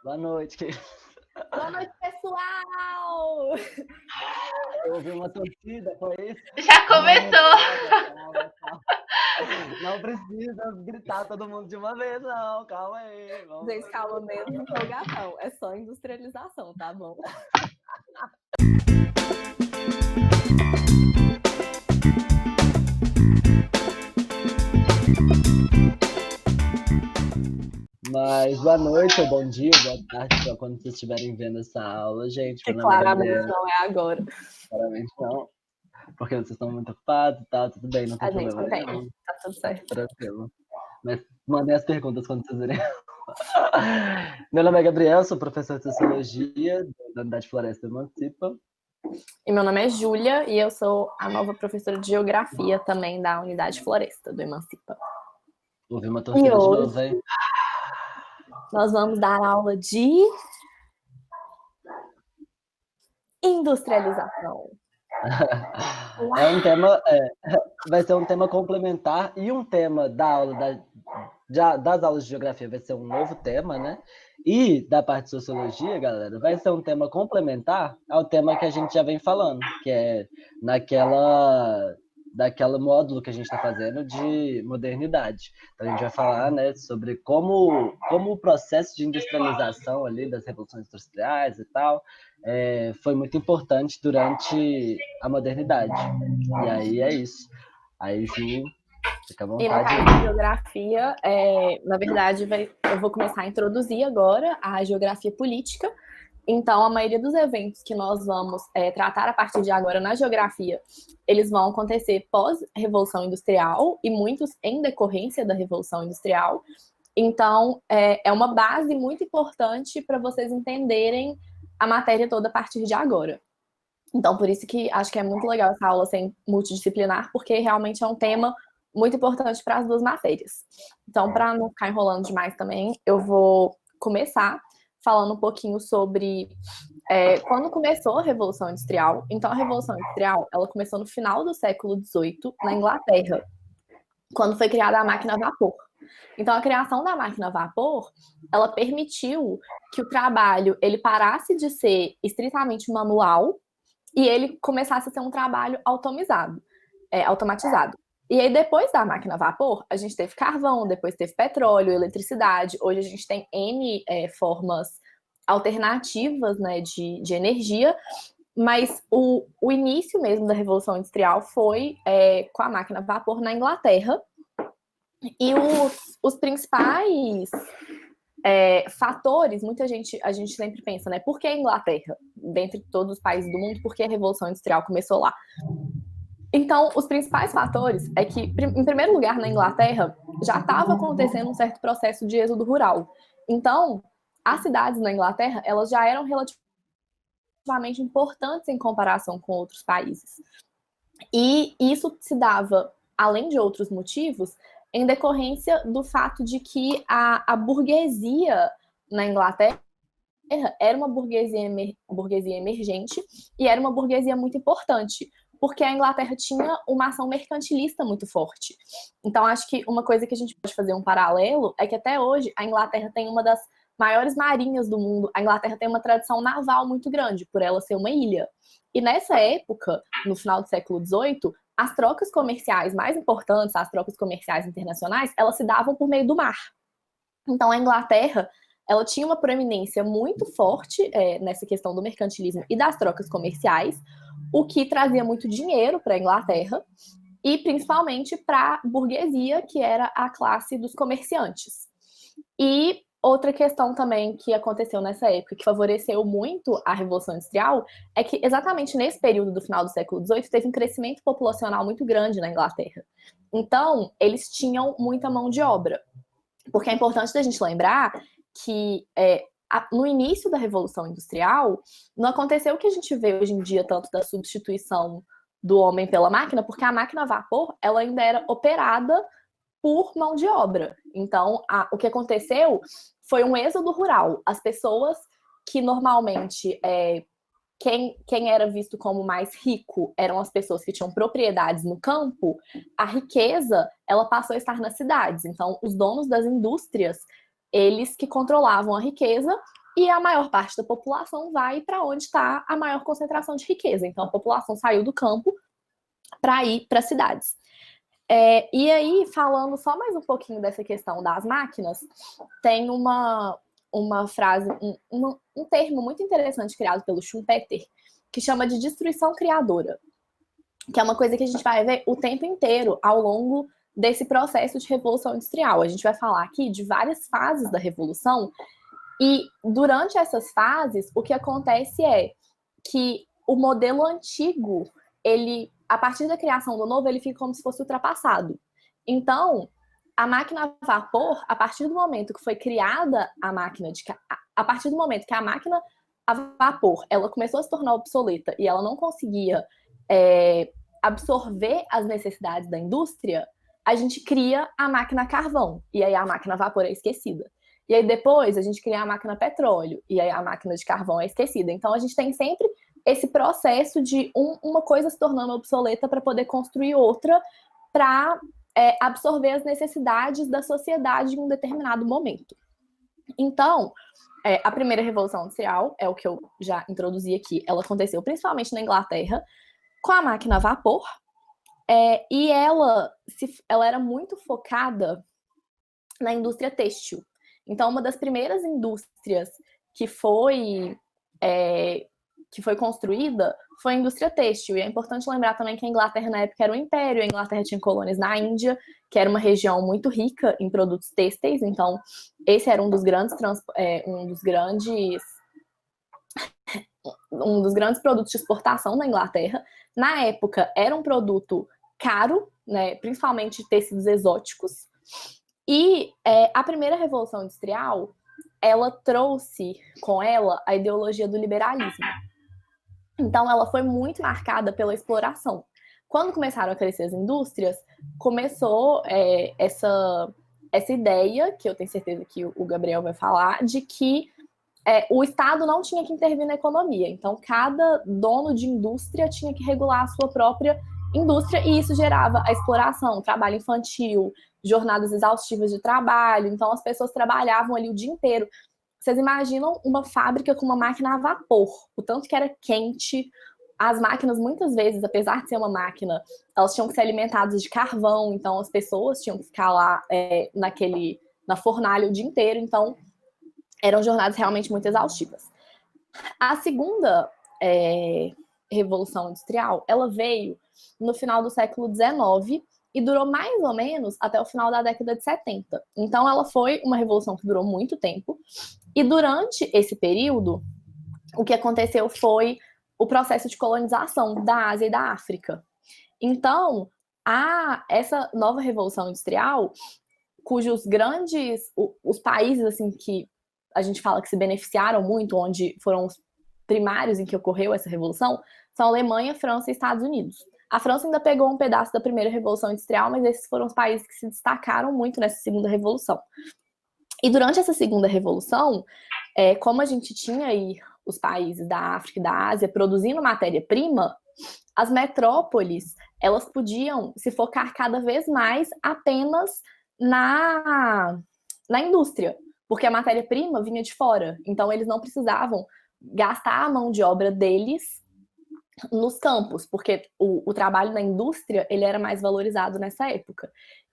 Boa noite. Boa noite, pessoal! Eu ouvi uma torcida, foi isso? Já começou! Calma. Não precisa gritar todo mundo de uma vez, não. Calma aí. Gente, calma, menos empolgação. É só industrialização, tá bom? Mas boa noite, ou bom dia, boa tarde, para quando vocês estiverem vendo essa aula, gente. Que claramente não é agora. Claramente não. Porque vocês estão muito ocupados e tal, tudo bem, não tem problema nenhum. Tá tudo certo. Tranquilo. Mas mandem as perguntas quando vocês verem. Meu nome é Gabriel, sou professor de Sociologia da Unidade Floresta Emancipa. E meu nome é Júlia e eu sou a nova professora de Geografia também da Unidade Floresta do Emancipa. Ouvi uma torcida de novo, hein? Nós vamos dar aula de industrialização. É um tema, vai ser um tema complementar e um tema da aula das aulas de geografia vai ser um novo tema, né? E da parte de sociologia, galera, vai ser um tema complementar ao tema que a gente já vem falando, que é daquela módulo que a gente está fazendo de modernidade. Então a gente vai falar, né, sobre como o processo de industrialização ali das revoluções industriais e tal foi muito importante durante a modernidade. E aí é isso. Aí, Ju, fica à vontade. E no caso de geografia, na verdade, eu vou começar a introduzir agora a geografia política. Então, a maioria dos eventos que nós vamos tratar a partir de agora na geografia, eles vão acontecer pós-Revolução Industrial e muitos em decorrência da Revolução Industrial. Então, é uma base muito importante para vocês entenderem a matéria toda a partir de agora. Então, por isso que acho que é muito legal essa aula ser multidisciplinar, porque realmente é um tema muito importante para as duas matérias. Então, para não ficar enrolando demais também, eu vou começar falando um pouquinho sobre quando começou a Revolução Industrial. Então, a Revolução Industrial, ela começou no final do século XVIII, na Inglaterra, quando foi criada a máquina a vapor. Então, a criação da máquina a vapor, ela permitiu que o trabalho ele parasse de ser estritamente manual e ele começasse a ser um trabalho automatizado. E aí, depois da máquina a vapor, a gente teve carvão, depois teve petróleo, eletricidade. Hoje a gente tem N formas alternativas, né, de energia, mas o início mesmo da Revolução Industrial foi com a máquina a vapor na Inglaterra. E os principais fatores, a gente sempre pensa, né? Por que a Inglaterra? Dentre todos os países do mundo, por que a Revolução Industrial começou lá? Então, os principais fatores é que, em primeiro lugar, na Inglaterra, já estava acontecendo um certo processo de êxodo rural. Então, as cidades na Inglaterra, elas já eram relativamente importantes em comparação com outros países. E isso se dava, além de outros motivos, em decorrência do fato de que a burguesia na Inglaterra era uma burguesia emergente e era uma burguesia muito importante, porque a Inglaterra tinha uma ação mercantilista muito forte. Então, acho que uma coisa que a gente pode fazer um paralelo é que até hoje a Inglaterra tem uma das maiores marinhas do mundo. A Inglaterra tem uma tradição naval muito grande, por ela ser uma ilha. E nessa época, no final do século XVIII, as trocas comerciais mais importantes, as trocas comerciais internacionais, elas se davam por meio do mar. Então, a Inglaterra, ela tinha uma proeminência muito forte nessa questão do mercantilismo e das trocas comerciais, o que trazia muito dinheiro para a Inglaterra e principalmente para a burguesia, que era a classe dos comerciantes. E outra questão também que aconteceu nessa época, que favoreceu muito a Revolução Industrial, é que exatamente nesse período do final do século XVIII teve um crescimento populacional muito grande na Inglaterra. Então, eles tinham muita mão de obra. Porque é importante da gente lembrar que no início da Revolução Industrial, não aconteceu o que a gente vê hoje em dia, tanto da substituição do homem pela máquina, porque a máquina a vapor ela ainda era operada por mão de obra. Então, o que aconteceu foi um êxodo rural. As pessoas que normalmente quem era visto como mais rico eram as pessoas que tinham propriedades no campo, a riqueza ela passou a estar nas cidades. Então, os donos das indústrias, eles que controlavam a riqueza e a maior parte da população vai para onde está a maior concentração de riqueza. Então, a população saiu do campo para ir para as cidades. E aí, falando só mais um pouquinho dessa questão das máquinas, tem uma frase, um termo muito interessante criado pelo Schumpeter, que chama de destruição criadora, que é uma coisa que a gente vai ver o tempo inteiro ao longo desse processo de revolução industrial. A gente vai falar aqui de várias fases da revolução, e durante essas fases, o que acontece é que o modelo antigo, ele, a partir da criação do novo, ele fica como se fosse ultrapassado. Então, a máquina a vapor, a partir do momento que foi criada a máquina a partir do momento que a máquina a vapor, ela começou a se tornar obsoleta e ela não conseguia absorver as necessidades da indústria, a gente cria a máquina a carvão, e aí a máquina a vapor é esquecida. E aí depois a gente cria a máquina a petróleo, e aí a máquina de carvão é esquecida. Então a gente tem sempre esse processo de uma coisa se tornando obsoleta para poder construir outra, para absorver as necessidades da sociedade em um determinado momento. Então, a primeira revolução industrial, é o que eu já introduzi aqui, ela aconteceu principalmente na Inglaterra, com a máquina a vapor, e ela era muito focada na indústria têxtil. Então, uma das primeiras indústrias que foi construída foi a indústria têxtil. E é importante lembrar também que a Inglaterra, na época, era um império. A Inglaterra tinha colônias na Índia, que era uma região muito rica em produtos têxteis. Então, esse era um dos grandes produtos de exportação da Inglaterra. Na época, era um produto caro, né, principalmente tecidos exóticos. E a primeira revolução industrial, ela trouxe com ela a ideologia do liberalismo. Então, ela foi muito marcada pela exploração. Quando começaram a crescer as indústrias, começou essa ideia, que eu tenho certeza que o Gabriel vai falar, de que o Estado não tinha que intervir na economia. Então, cada dono de indústria tinha que regular a sua própria indústria, e isso gerava a exploração, trabalho infantil, jornadas exaustivas de trabalho. Então, as pessoas trabalhavam ali o dia inteiro. Vocês imaginam uma fábrica com uma máquina a vapor, o tanto que era quente. As máquinas, muitas vezes, apesar de ser uma máquina, elas tinham que ser alimentadas de carvão, então as pessoas tinham que ficar lá na fornalha o dia inteiro. Então, eram jornadas realmente muito exaustivas. A segunda revolução industrial, ela veio no final do século XIX e durou mais ou menos até o final da década de 70. Então, ela foi uma revolução que durou muito tempo. E durante esse período, o que aconteceu foi o processo de colonização da Ásia e da África. Então, essa nova revolução industrial, cujos os países assim que a gente fala que se beneficiaram muito, onde foram os primários em que ocorreu essa revolução, são Alemanha, França e Estados Unidos. A França ainda pegou um pedaço da primeira revolução industrial, mas esses foram os países que se destacaram muito nessa segunda revolução. E durante essa segunda revolução, como a gente tinha aí os países da África e da Ásia produzindo matéria-prima, as metrópoles, elas podiam se focar cada vez mais apenas na indústria, porque a matéria-prima vinha de fora. Então, eles não precisavam gastar a mão de obra deles nos campos, porque o trabalho na indústria, ele era mais valorizado nessa época.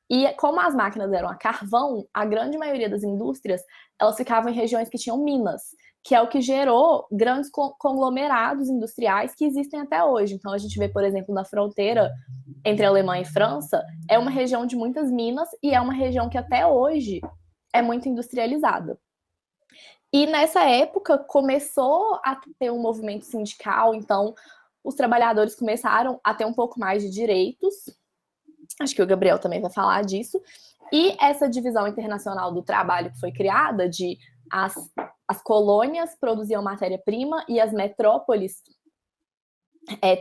E como as máquinas eram a carvão, a grande maioria das indústrias, elas ficavam em regiões que tinham minas, que é o que gerou grandes conglomerados industriais que existem até hoje. Então, a gente vê, por exemplo, na fronteira entre Alemanha e França, é uma região de muitas minas e é uma região que até hoje é muito industrializada. E nessa época começou a ter um movimento sindical, então os trabalhadores começaram a ter um pouco mais de direitos. Acho que o Gabriel também vai falar disso. E essa divisão internacional do trabalho que foi criada, de as colônias produziam matéria-prima e as metrópoles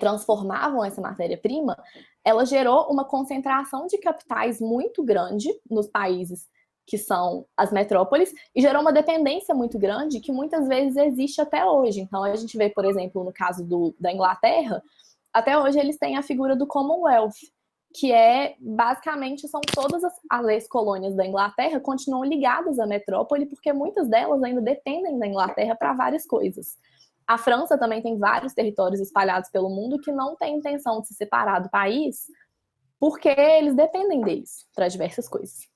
transformavam essa matéria-prima, ela gerou uma concentração de capitais muito grande nos países que são as metrópoles, e gerou uma dependência muito grande que muitas vezes existe até hoje. Então, a gente vê, por exemplo, no caso da Inglaterra, até hoje eles têm a figura do Commonwealth, que basicamente são todas as colônias da Inglaterra continuam ligadas à metrópole, porque muitas delas ainda dependem da Inglaterra para várias coisas. A França também tem vários territórios espalhados pelo mundo que não têm intenção de se separar do país, porque eles dependem deles para diversas coisas.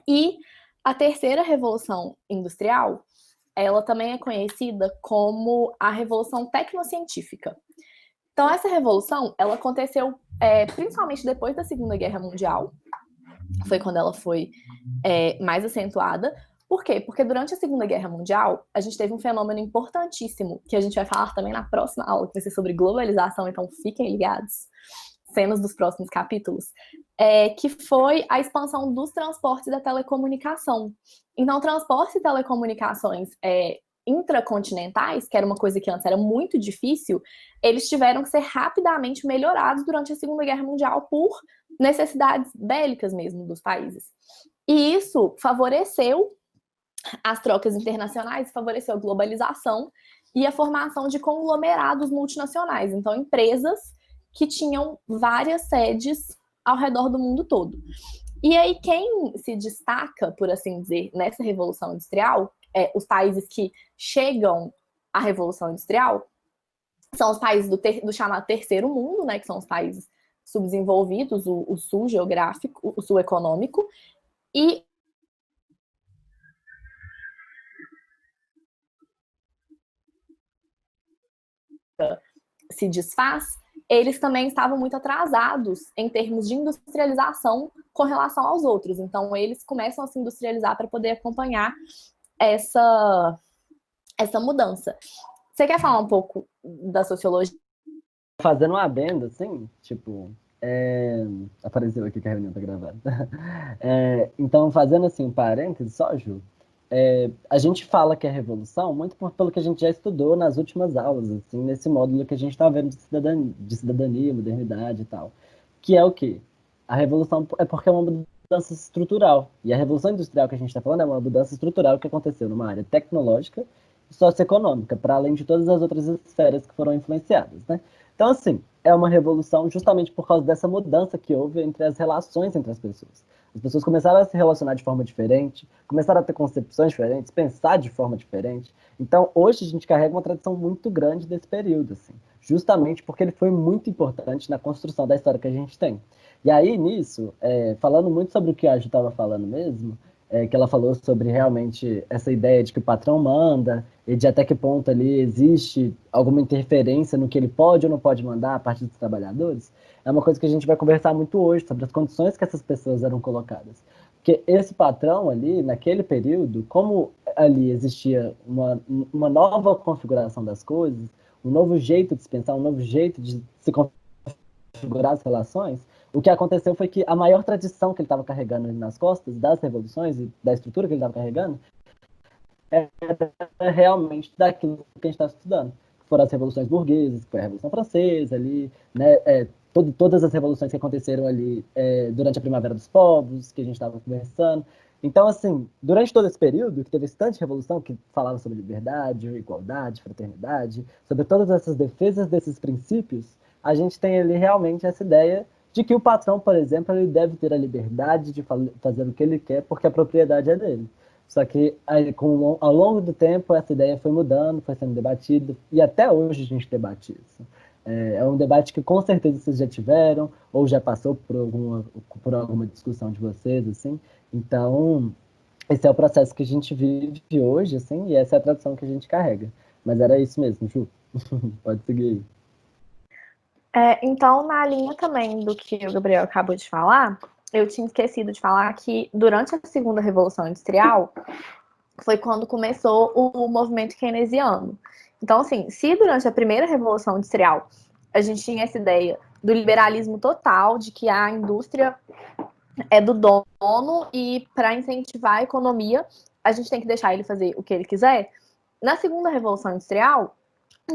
E a terceira revolução industrial, ela também é conhecida como a Revolução Tecnocientífica. Então, essa revolução, ela aconteceu principalmente depois da Segunda Guerra Mundial. Foi quando ela foi mais acentuada. Por quê? Porque durante a Segunda Guerra Mundial, a gente teve um fenômeno importantíssimo, que a gente vai falar também na próxima aula, que vai ser sobre globalização, então fiquem ligados, cenas dos próximos capítulos, que foi a expansão dos transportes e da telecomunicação. Então, transportes e telecomunicações intracontinentais, que era uma coisa que antes era muito difícil, eles tiveram que ser rapidamente melhorados durante a Segunda Guerra Mundial por necessidades bélicas mesmo dos países. E isso favoreceu as trocas internacionais, favoreceu a globalização e a formação de conglomerados multinacionais. Então, empresas que tinham várias sedes ao redor do mundo todo. E aí, quem se destaca, por assim dizer, nessa Revolução Industrial, os países que chegam à Revolução Industrial, são os países do chamado Terceiro Mundo, né, que são os países subdesenvolvidos, o sul geográfico, o sul econômico, e se desfaz, eles também estavam muito atrasados em termos de industrialização com relação aos outros. Então, eles começam a se industrializar para poder acompanhar essa mudança. Você quer falar um pouco da sociologia? Fazendo um adendo, assim, tipo, apareceu aqui que a reunião tá gravada. Então, fazendo assim um parênteses só, Ju, a gente fala que é revolução muito pelo que a gente já estudou nas últimas aulas, assim, nesse módulo que a gente está vendo de cidadania, modernidade e tal. Que é o quê? A revolução é porque é uma mudança estrutural. E a revolução industrial que a gente está falando é uma mudança estrutural que aconteceu numa área tecnológica e socioeconômica, para além de todas as outras esferas que foram influenciadas, né? Então, assim, é uma revolução justamente por causa dessa mudança que houve entre as relações entre as pessoas. As pessoas começaram a se relacionar de forma diferente, começaram a ter concepções diferentes, pensar de forma diferente. Então, hoje a gente carrega uma tradição muito grande desse período, assim, justamente porque ele foi muito importante na construção da história que a gente tem. E aí, nisso, falando muito sobre o que a Ju estava falando mesmo, que ela falou sobre realmente essa ideia de que o patrão manda e de até que ponto ali existe alguma interferência no que ele pode ou não pode mandar a partir dos trabalhadores, é uma coisa que a gente vai conversar muito hoje, sobre as condições que essas pessoas eram colocadas. Porque esse patrão ali, naquele período, como ali existia uma nova configuração das coisas, um novo jeito de se pensar, um novo jeito de se configurar as relações, o que aconteceu foi que a maior tradição que ele estava carregando nas costas, das revoluções e da estrutura que ele estava carregando, era realmente daquilo que a gente está estudando. Foram as revoluções burguesas, que foi a Revolução Francesa ali, né, todas as revoluções que aconteceram ali durante a Primavera dos Povos, que a gente estava conversando. Então, assim, durante todo esse período, que teve esse tanto de revolução que falava sobre liberdade, igualdade, fraternidade, sobre todas essas defesas desses princípios, a gente tem ali realmente essa ideia de que o patrão, por exemplo, ele deve ter a liberdade de fazer o que ele quer, porque a propriedade é dele. Só que ao longo do tempo essa ideia foi mudando, foi sendo debatida, e até hoje a gente debate isso. É um debate que com certeza vocês já tiveram, ou já passou por alguma discussão de vocês, assim. Então, esse é o processo que a gente vive hoje, assim, e essa é a tradição que a gente carrega. Mas era isso mesmo, Ju. Pode seguir aí. Então, na linha também do que o Gabriel acabou de falar, eu tinha esquecido de falar que durante a Segunda Revolução Industrial foi quando começou o movimento keynesiano. Então, assim, se durante a primeira Revolução Industrial a gente tinha essa ideia do liberalismo total, de que a indústria é do dono e para incentivar a economia a gente tem que deixar ele fazer o que ele quiser, na Segunda Revolução Industrial,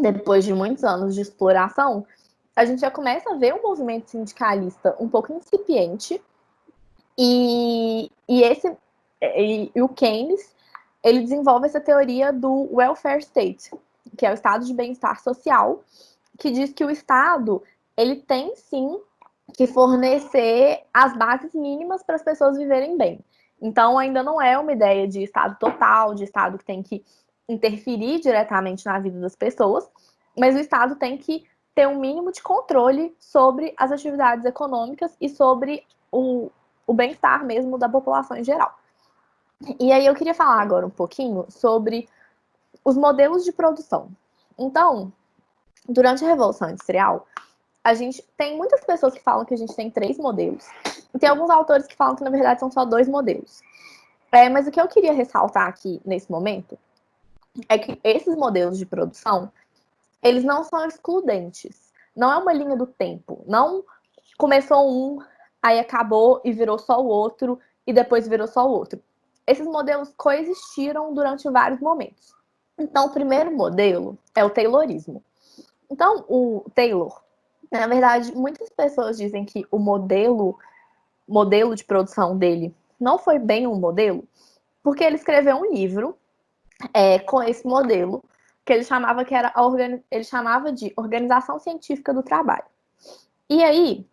depois de muitos anos de exploração, a gente já começa a ver um movimento sindicalista um pouco incipiente e o Keynes ele desenvolve essa teoria do welfare state, que é o estado de bem-estar social, que diz que o Estado ele tem sim que fornecer as bases mínimas para as pessoas viverem bem. Então, ainda não é uma ideia de Estado total, de Estado que tem que interferir diretamente na vida das pessoas, mas o Estado tem que ter um mínimo de controle sobre as atividades econômicas e sobre o bem-estar mesmo da população em geral. E aí eu queria falar agora um pouquinho sobre os modelos de produção. Então, durante a Revolução Industrial, a gente tem muitas pessoas que falam que a gente tem 3 modelos. E tem alguns autores que falam que, na verdade, são só 2 modelos. Mas o que eu queria ressaltar aqui, nesse momento, é que esses modelos de produção, eles não são excludentes. Não é uma linha do tempo. Não começou um, aí acabou e virou só o outro, e depois virou só o outro. Esses modelos coexistiram durante vários momentos. Então, o primeiro modelo é o Taylorismo. Então, o Taylor, na verdade, muitas pessoas dizem que o modelo de produção dele não foi bem um modelo, porque ele escreveu um livro com esse modelo que ele chamava ele chamava de Organização Científica do Trabalho. E aí,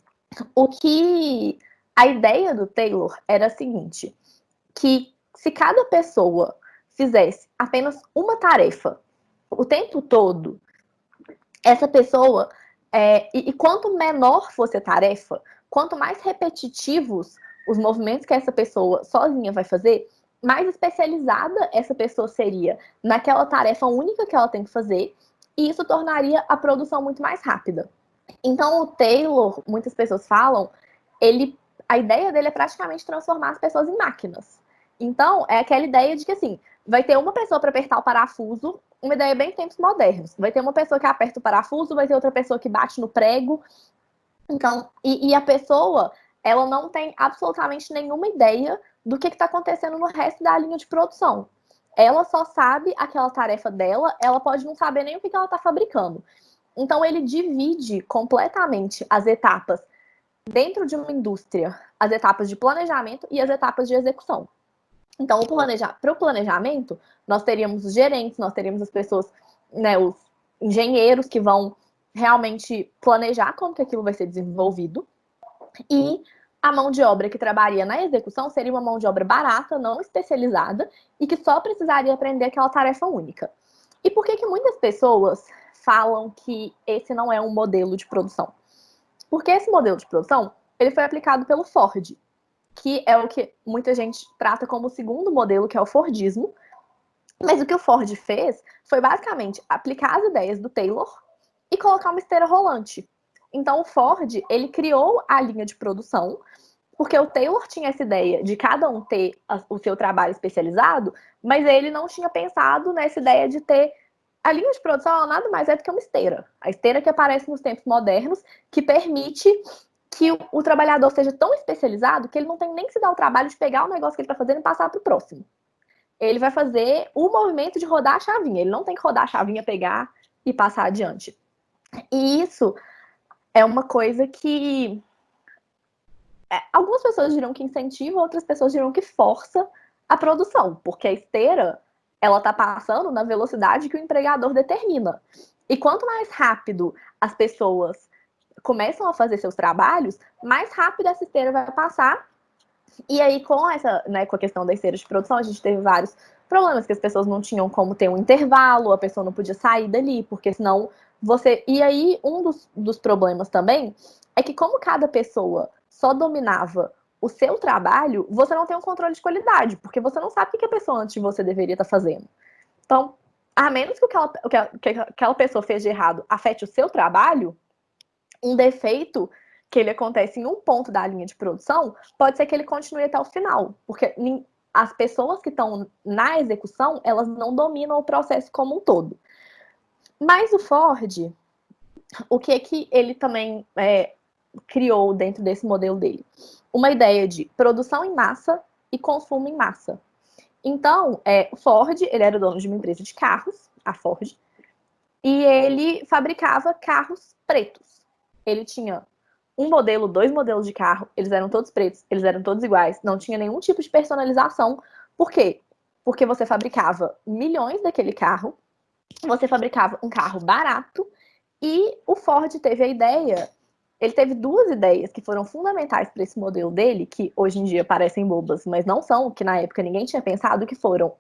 a ideia do Taylor era a seguinte, que se cada pessoa fizesse apenas uma tarefa o tempo todo, essa pessoa, e quanto menor fosse a tarefa, quanto mais repetitivos os movimentos que essa pessoa sozinha vai fazer, mais especializada essa pessoa seria naquela tarefa única que ela tem que fazer, e isso tornaria a produção muito mais rápida. Então, o Taylor, muitas pessoas falam, a ideia dele é praticamente transformar as pessoas em máquinas. Então, é aquela ideia de que, assim, vai ter uma pessoa para apertar o parafuso, uma ideia bem tempos modernos. Vai ter uma pessoa que aperta o parafuso, vai ter outra pessoa que bate no prego. Então, e a pessoa, ela não tem absolutamente nenhuma ideia do que está acontecendo no resto da linha de produção. Ela só sabe aquela tarefa dela, ela pode não saber nem o que ela está fabricando. Então, ele divide completamente as etapas dentro de uma indústria, as etapas de planejamento e as etapas de execução. Então, para o planejamento, nós teríamos os gerentes, nós teríamos as pessoas, né, os engenheiros que vão realmente planejar como que aquilo vai ser desenvolvido. E a mão de obra que trabalharia na execução seria uma mão de obra barata, não especializada, e que só precisaria aprender aquela tarefa única. E por que muitas pessoas falam que esse não é um modelo de produção? Porque esse modelo de produção, ele foi aplicado pelo Ford, que é o que muita gente trata como o segundo modelo, que é o Fordismo. Mas o que o Ford fez foi basicamente aplicar as ideias do Taylor e colocar uma esteira rolante. Então o Ford, ele criou a linha de produção, porque o Taylor tinha essa ideia de cada um ter o seu trabalho especializado, mas ele não tinha pensado nessa ideia de ter a linha de produção, ela nada mais é do que uma esteira. A esteira que aparece nos tempos modernos, que permite que o trabalhador seja tão especializado que ele não tem nem que se dar o trabalho de pegar o negócio que ele está fazendo e passar para o próximo. Ele vai fazer o movimento de rodar a chavinha. Ele não tem que rodar a chavinha, pegar e passar adiante. E isso é uma coisa que algumas pessoas dirão que incentiva, outras pessoas dirão que força a produção, porque a esteira, ela está passando na velocidade que o empregador determina. E quanto mais rápido as pessoas começam a fazer seus trabalhos, mais rápido essa esteira vai passar. E aí, com essa, né, com a questão da esteira de produção, a gente teve vários problemas, que as pessoas não tinham como ter um intervalo, a pessoa não podia sair dali, porque senão você... E aí, um dos problemas também é que como cada pessoa só dominava o seu trabalho, você não tem um controle de qualidade, porque você não sabe o que a pessoa antes de você deveria estar fazendo. Então, a menos que o que aquela pessoa fez de errado afete o seu trabalho, um defeito que ele acontece em um ponto da linha de produção, pode ser que ele continue até o final, porque as pessoas que estão na execução, elas não dominam o processo como um todo. Mas o Ford, o que ele também criou dentro desse modelo dele? Uma ideia de produção em massa e consumo em massa. Então, o Ford, ele era o dono de uma empresa de carros, a Ford, e ele fabricava carros pretos. Ele tinha um modelo, 2 modelos de carro, eles eram todos pretos, eles eram todos iguais, não tinha nenhum tipo de personalização. Por quê? Porque você fabricava milhões daquele carro, você fabricava um carro barato, e o Ford teve a ideia ele teve duas ideias que foram fundamentais para esse modelo dele, que hoje em dia parecem bobas, mas não são, que na época ninguém tinha pensado, que foram,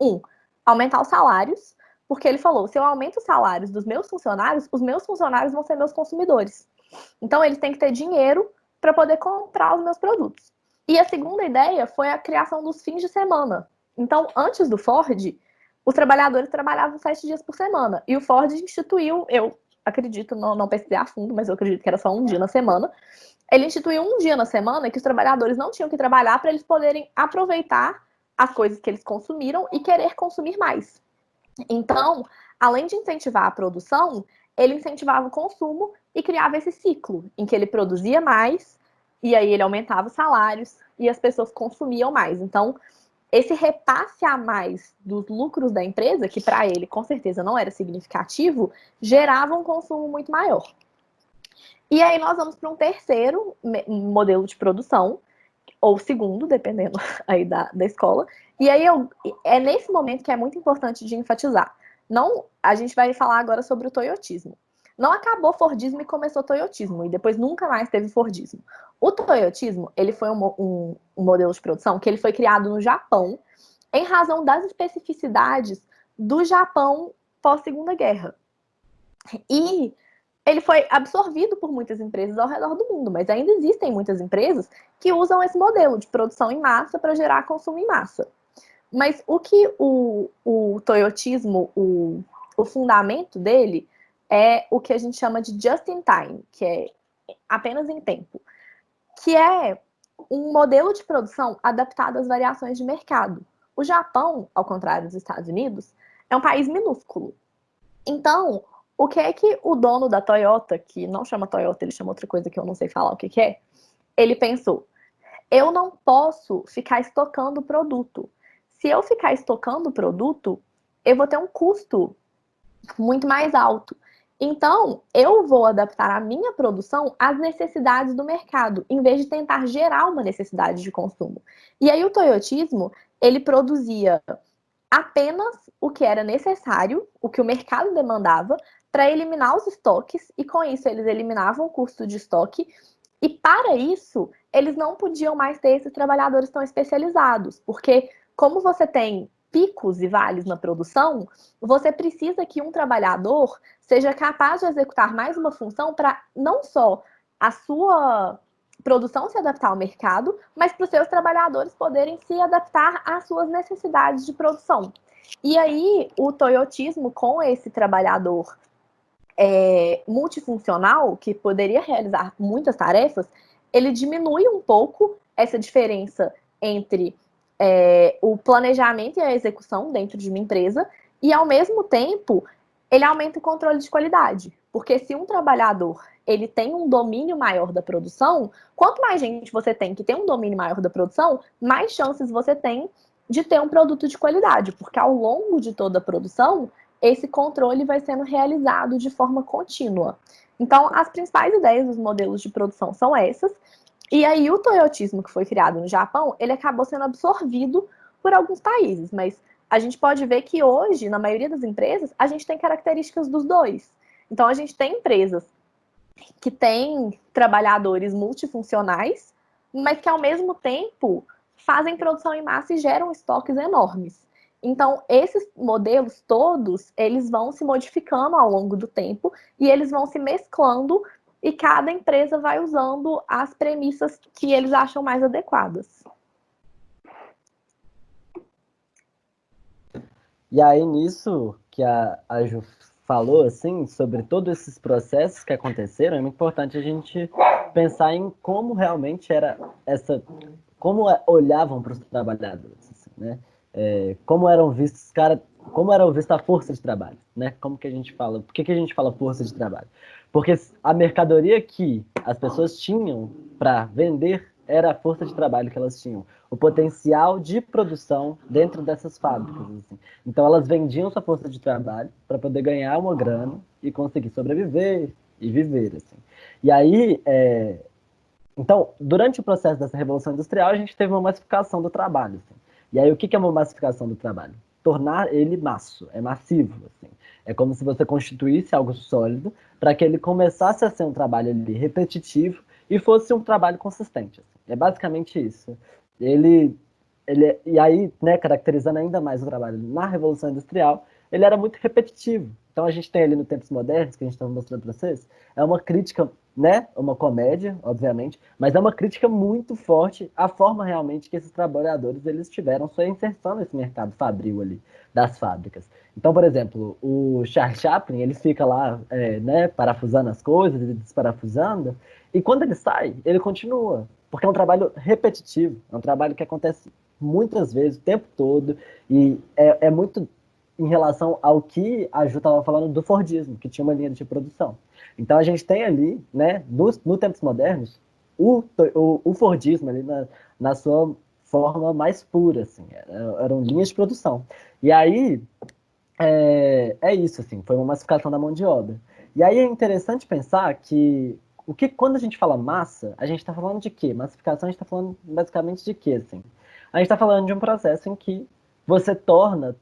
aumentar os salários, porque ele falou, se eu aumento os salários dos meus funcionários, os meus funcionários vão ser meus consumidores. Então, eles têm que ter dinheiro para poder comprar os meus produtos. E a segunda ideia foi a criação dos fins de semana. Então, antes do Ford, os trabalhadores trabalhavam 7 dias por semana. E o Ford instituiu, eu acredito, não pesquisei a fundo, mas eu acredito que era só um dia na semana. Ele instituiu um dia na semana que os trabalhadores não tinham que trabalhar para eles poderem aproveitar as coisas que eles consumiram e querer consumir mais. Então, além de incentivar a produção, ele incentivava o consumo e criava esse ciclo em que ele produzia mais e aí ele aumentava os salários e as pessoas consumiam mais. Então, esse repasse a mais dos lucros da empresa, que para ele com certeza não era significativo, gerava um consumo muito maior. E aí nós vamos para um terceiro modelo de produção, ou segundo, dependendo aí da escola. E aí é nesse momento que é muito importante de enfatizar. Não, a gente vai falar agora sobre o toyotismo. Não acabou Fordismo e começou Toyotismo, e depois nunca mais teve Fordismo. O Toyotismo, ele foi um modelo de produção que ele foi criado no Japão em razão das especificidades do Japão pós-Segunda Guerra. E ele foi absorvido por muitas empresas ao redor do mundo, mas ainda existem muitas empresas que usam esse modelo de produção em massa para gerar consumo em massa. Mas o que o toyotismo, o fundamento dele, é o que a gente chama de just in time, que é apenas em tempo, que é um modelo de produção adaptado às variações de mercado. O Japão, ao contrário dos Estados Unidos, é um país minúsculo. Então, o que é que o dono da Toyota, que não chama Toyota, ele chama outra coisa que eu não sei falar o que é, ele pensou, eu não posso ficar estocando produto. Se eu ficar estocando produto, eu vou ter um custo muito mais alto. Então, eu vou adaptar a minha produção às necessidades do mercado, em vez de tentar gerar uma necessidade de consumo. E aí o toyotismo, ele produzia apenas o que era necessário, o que o mercado demandava, para eliminar os estoques, e com isso eles eliminavam o custo de estoque, e para isso eles não podiam mais ter esses trabalhadores tão especializados, porque como você tem picos e vales na produção, você precisa que um trabalhador seja capaz de executar mais uma função para não só a sua produção se adaptar ao mercado, mas para os seus trabalhadores poderem se adaptar às suas necessidades de produção. E aí, o toyotismo com esse trabalhador multifuncional, que poderia realizar muitas tarefas, ele diminui um pouco essa diferença entre o planejamento e a execução dentro de uma empresa, e ao mesmo tempo ele aumenta o controle de qualidade, porque se um trabalhador ele tem um domínio maior da produção, quanto mais gente você tem que tem um domínio maior da produção, mais chances você tem de ter um produto de qualidade, porque ao longo de toda a produção, esse controle vai sendo realizado de forma contínua. Então, as principais ideias dos modelos de produção são essas, e aí o toyotismo que foi criado no Japão, ele acabou sendo absorvido por alguns países, mas a gente pode ver que hoje, na maioria das empresas, a gente tem características dos dois. Então, a gente tem empresas que têm trabalhadores multifuncionais, mas que, ao mesmo tempo, fazem produção em massa e geram estoques enormes. Então, esses modelos todos, eles vão se modificando ao longo do tempo e eles vão se mesclando e cada empresa vai usando as premissas que eles acham mais adequadas. E aí, nisso que a Ju falou, assim, sobre todos esses processos que aconteceram, é muito importante a gente pensar em como realmente era como olhavam para os trabalhadores, assim, né? Como eram vistos, como era vista a força de trabalho, né? Como que a gente fala? Por que a gente fala força de trabalho? Porque a mercadoria que as pessoas tinham para vender era a força de trabalho que elas tinham, o potencial de produção dentro dessas fábricas. Assim. Então elas vendiam sua força de trabalho para poder ganhar uma grana e conseguir sobreviver e viver. Assim. E aí, então, durante o processo dessa revolução industrial, a gente teve uma massificação do trabalho. Assim. E aí, o que é uma massificação do trabalho? Tornar ele massivo. Assim. É como se você constituísse algo sólido para que ele começasse a ser um trabalho ali repetitivo e fosse um trabalho consistente. Assim. É basicamente isso. E aí, né, caracterizando ainda mais o trabalho na Revolução Industrial, ele era muito repetitivo. Então a gente tem ali no Tempos Modernos, que a gente estava mostrando para vocês, é uma crítica, né, uma comédia, obviamente, mas é uma crítica muito forte à forma realmente que esses trabalhadores eles tiveram sua inserção nesse mercado fabril ali, das fábricas. Então, por exemplo, o Charles Chaplin, ele fica lá, né, parafusando as coisas, desparafusando, e quando ele sai, ele continua, porque é um trabalho repetitivo, é um trabalho que acontece muitas vezes, o tempo todo, e é muito em relação ao que a Ju estava falando do Fordismo, que tinha uma linha de produção. Então a gente tem ali, né, no Tempos Modernos, o Fordismo ali na sua forma mais pura, assim, eram linhas de produção. E aí, é isso, assim, foi uma massificação da mão de obra. E aí é interessante pensar que quando a gente fala massa, a gente está falando de quê? Massificação, a gente está falando basicamente de quê, assim? A gente está falando de um processo em que você torna.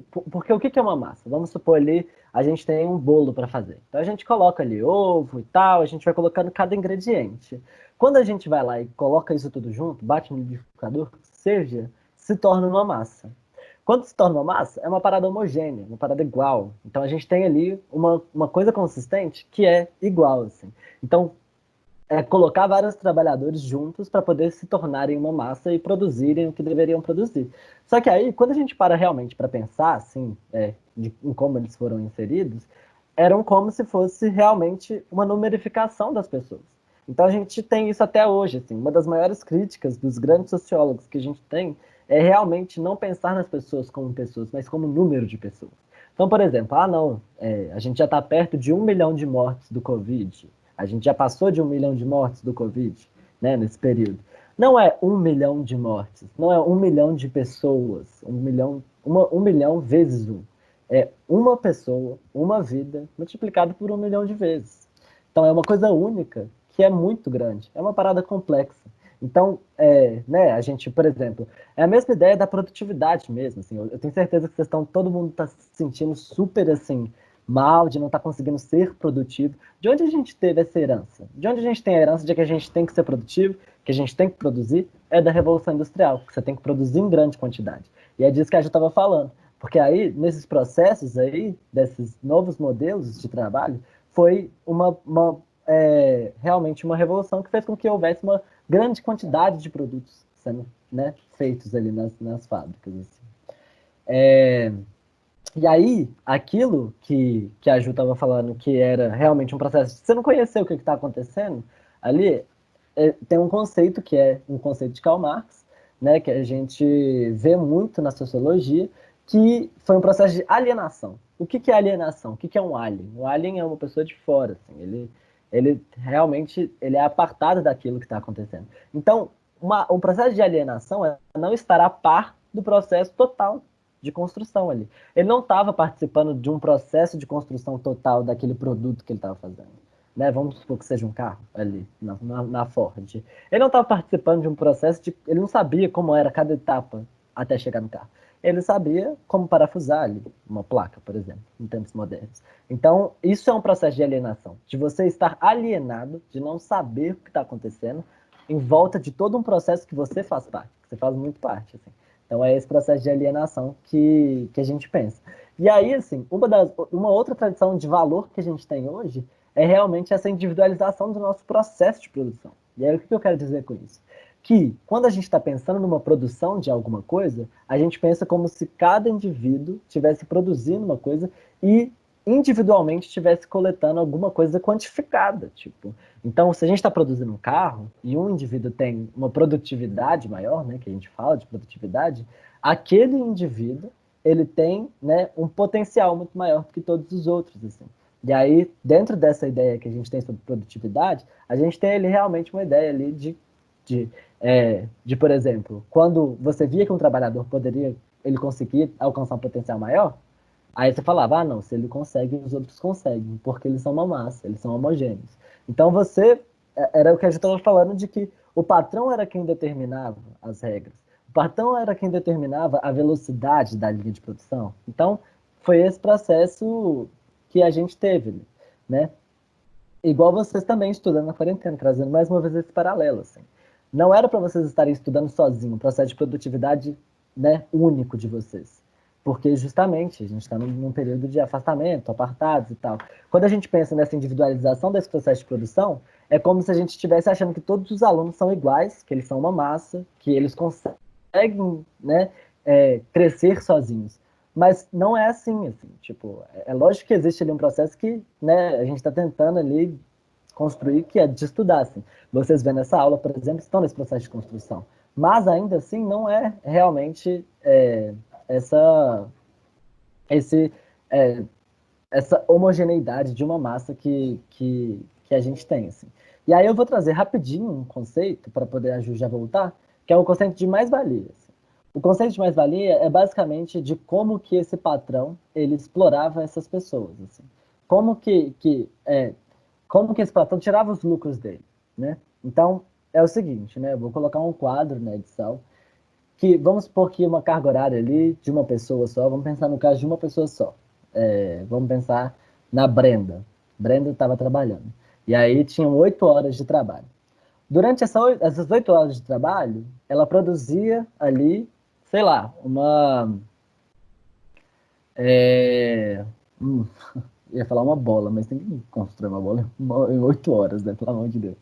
Porque o que é uma massa? Vamos supor ali, a gente tem um bolo para fazer. Então a gente coloca ali ovo e tal, a gente vai colocando cada ingrediente. Quando a gente vai lá e coloca isso tudo junto, bate no liquidificador, seja, se torna uma massa. Quando se torna uma massa, é uma parada homogênea, uma parada igual. Então a gente tem ali uma coisa consistente que é igual. Assim. Então, colocar vários trabalhadores juntos para poder se tornarem uma massa e produzirem o que deveriam produzir. Só que aí, quando a gente para realmente para pensar, assim, em como eles foram inseridos, eram como se fosse realmente uma numerificação das pessoas. Então a gente tem isso até hoje, assim, uma das maiores críticas dos grandes sociólogos que a gente tem é realmente não pensar nas pessoas como pessoas, mas como número de pessoas. Então, por exemplo, não, a gente já está perto de 1 milhão de mortes do Covid, a gente já passou de 1 milhão de mortes do Covid, né, nesse período. Não é 1 milhão de mortes, não é 1 milhão de pessoas, 1 milhão vezes um. É uma pessoa, uma vida, multiplicado por 1 milhão de vezes. Então é uma coisa única que é muito grande, é uma parada complexa. Então, né, a gente, por exemplo, é a mesma ideia da produtividade mesmo. Assim, eu tenho certeza que todo mundo está se sentindo super assim, mal, de não estar conseguindo ser produtivo. De onde a gente teve essa herança? De onde a gente tem a herança de que a gente tem que ser produtivo, que a gente tem que produzir? É da Revolução Industrial, que você tem que produzir em grande quantidade. E é disso que a gente estava falando. Porque aí, nesses processos aí, desses novos modelos de trabalho, foi realmente uma revolução que fez com que houvesse uma grande quantidade de produtos sendo, né, feitos ali nas fábricas. Assim. E aí, aquilo que a Ju estava falando, que era realmente um processo, você não conheceu o que está acontecendo ali, tem um conceito que é um conceito de Karl Marx, né, que a gente vê muito na sociologia, que foi um processo de alienação. O que é alienação? O que é um alien? O alien é uma pessoa de fora, assim, ele realmente ele é apartado daquilo que está acontecendo. Então, um processo de alienação é não estar a par do processo total de construção ali. Ele não estava participando de um processo de construção total daquele produto que ele estava fazendo. Né? Vamos supor que seja um carro ali, na Ford. Ele não estava participando de um processo de. Ele não sabia como era cada etapa até chegar no carro. Ele sabia como parafusar ali uma placa, por exemplo, em tempos modernos. Então, isso é um processo de alienação, de você estar alienado, de não saber o que está acontecendo, em volta de todo um processo que você faz parte, que você faz muito parte. Assim. Então, é esse processo de alienação que a gente pensa. E aí, assim, uma outra tradição de valor que a gente tem hoje é realmente essa individualização do nosso processo de produção. E aí, o que eu quero dizer com isso? Que, quando a gente está pensando numa produção de alguma coisa, a gente pensa como se cada indivíduo estivesse produzindo uma coisa e individualmente estivesse coletando alguma coisa quantificada. Tipo, então, se a gente está produzindo um carro e um indivíduo tem uma produtividade maior, né, que a gente fala de produtividade, aquele indivíduo ele tem, né, um potencial muito maior do que todos os outros. Assim. E aí, dentro dessa ideia que a gente tem sobre produtividade, a gente tem ali realmente uma ideia ali de, por exemplo, quando você via que um trabalhador ele conseguir alcançar um potencial maior, aí você falava, não, se ele consegue, os outros conseguem, porque eles são uma massa, eles são homogêneos. Então era o que a gente estava falando de que o patrão era quem determinava as regras. O patrão era quem determinava a velocidade da linha de produção. Então, foi esse processo que a gente teve, né? igual vocês também estudando na quarentena, trazendo mais uma vez esse paralelo, assim. Não era para vocês estarem estudando sozinho, um processo de produtividade, né, único de vocês. Porque justamente a gente está num período de afastamento, apartados e tal. Quando a gente pensa nessa individualização desse processo de produção, é como se a gente estivesse achando que todos os alunos são iguais, que eles são uma massa, que eles conseguem, né, crescer sozinhos. Mas não é assim, tipo, é lógico que existe ali um processo que, né, a gente está tentando ali construir, que é de estudar, assim. Vocês vendo essa aula, por exemplo, estão nesse processo de construção. Mas ainda assim não é realmente essa, esse, é, essa homogeneidade de uma massa que a gente tem, assim. E aí eu vou trazer rapidinho um conceito, para poder a Ju já voltar, que é o conceito de mais-valia. Assim. O conceito de mais-valia é basicamente de como que esse patrão ele explorava essas pessoas. Assim. Como como que esse patrão tirava os lucros dele, né? Então, é o seguinte, né? Eu vou colocar um quadro na edição, que vamos supor que uma carga horária ali de uma pessoa só, vamos pensar no caso de uma pessoa só. Vamos pensar na Brenda. Brenda estava trabalhando. E aí tinham 8 horas de trabalho. Durante essas 8 horas de trabalho, ela produzia ali, sei lá, é, hum, ia falar uma bola, mas tem que construir uma bola em 8 horas, né? Pelo amor de Deus.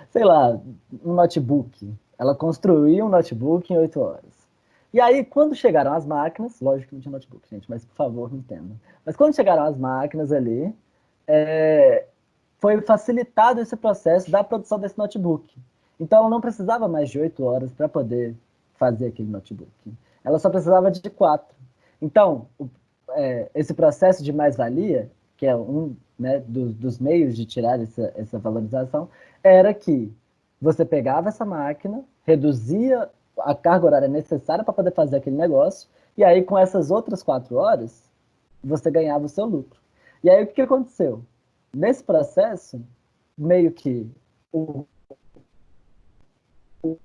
Sei lá, um notebook. Ela construiu um notebook em 8 horas. E aí, quando chegaram as máquinas, lógico que não tinha notebook, gente, mas por favor, me entendam. Mas quando chegaram as máquinas ali, é, foi facilitado esse processo da produção desse notebook. Então, ela não precisava mais de 8 horas para poder fazer aquele notebook. Ela só precisava de 4. Então, esse processo de mais-valia, que é um, né, dos meios de tirar essa valorização, era que você pegava essa máquina, reduzia a carga horária necessária para poder fazer aquele negócio, e aí com essas outras 4 horas, você ganhava o seu lucro. E aí o que aconteceu? Nesse processo, meio que o, o,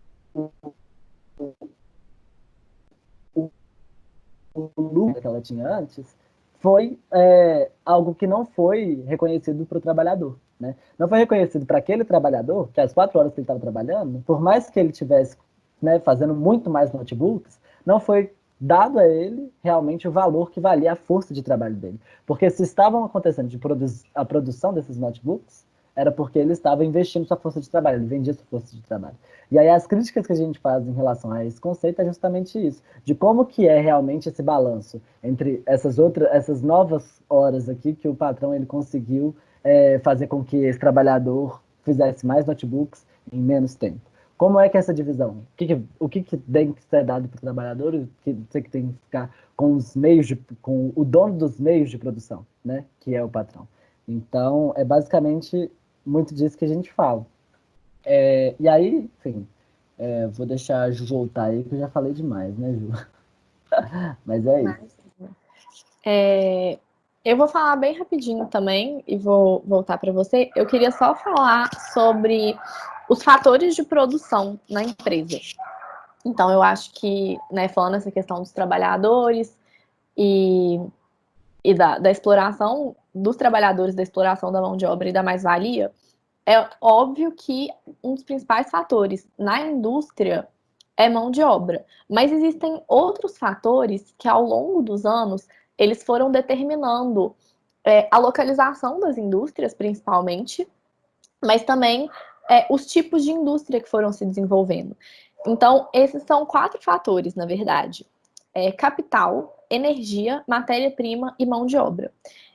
o lucro que ela tinha antes foi algo que não foi reconhecido para o trabalhador. Né? Não foi reconhecido para aquele trabalhador, que as 4 horas que ele estava trabalhando, por mais que ele tivesse, né, fazendo muito mais notebooks, não foi dado a ele realmente o valor que valia a força de trabalho dele. Porque se estavam acontecendo a produção desses notebooks, era porque ele estava investindo sua força de trabalho, ele vendia sua força de trabalho. E aí as críticas que a gente faz em relação a esse conceito é justamente isso, de como que é realmente esse balanço entre essas novas horas aqui que o patrão ele conseguiu fazer com que esse trabalhador fizesse mais notebooks em menos tempo. Como é que é essa divisão? O que tem que ser dado para o trabalhador e o que você que tem que ficar com com o dono dos meios de produção, né? Que é o patrão. Então, é basicamente muito disso que a gente fala. E aí, enfim, vou deixar a Ju voltar aí, que eu já falei demais, né, Ju? Mas é isso. Eu vou falar bem rapidinho também e vou voltar para você. Eu queria só falar sobre os fatores de produção na empresa. Então, eu acho que, né, falando essa questão dos trabalhadores e da exploração dos trabalhadores, da exploração da mão de obra e da mais-valia, é óbvio que um dos principais fatores na indústria é mão de obra. Mas existem outros fatores que, ao longo dos anos, eles foram determinando a localização das indústrias, principalmente, mas também os tipos de indústria que foram se desenvolvendo. Então, esses são 4 fatores, na verdade: capital, energia, matéria-prima e mão de obra.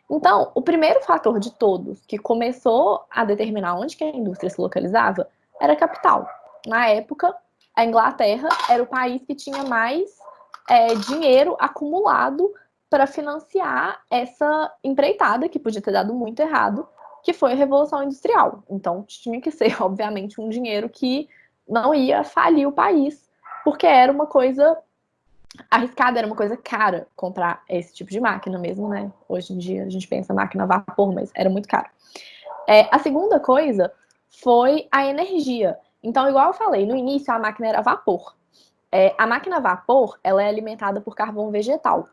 Então, o primeiro fator de todos que começou a determinar onde que a indústria se localizava era capital. Na época, a Inglaterra era o país que tinha mais dinheiro acumulado para financiar essa empreitada, que podia ter dado muito errado, que foi a Revolução Industrial. Então, tinha que ser, obviamente, um dinheiro que não ia falir o país, porque era uma coisa arriscada, era uma coisa cara comprar esse tipo de máquina mesmo, né? Hoje em dia a gente pensa máquina a vapor, mas era muito caro. A segunda coisa foi a energia. Então, igual eu falei, no início a máquina era a vapor. A máquina a vapor, ela é alimentada por carvão vegetal.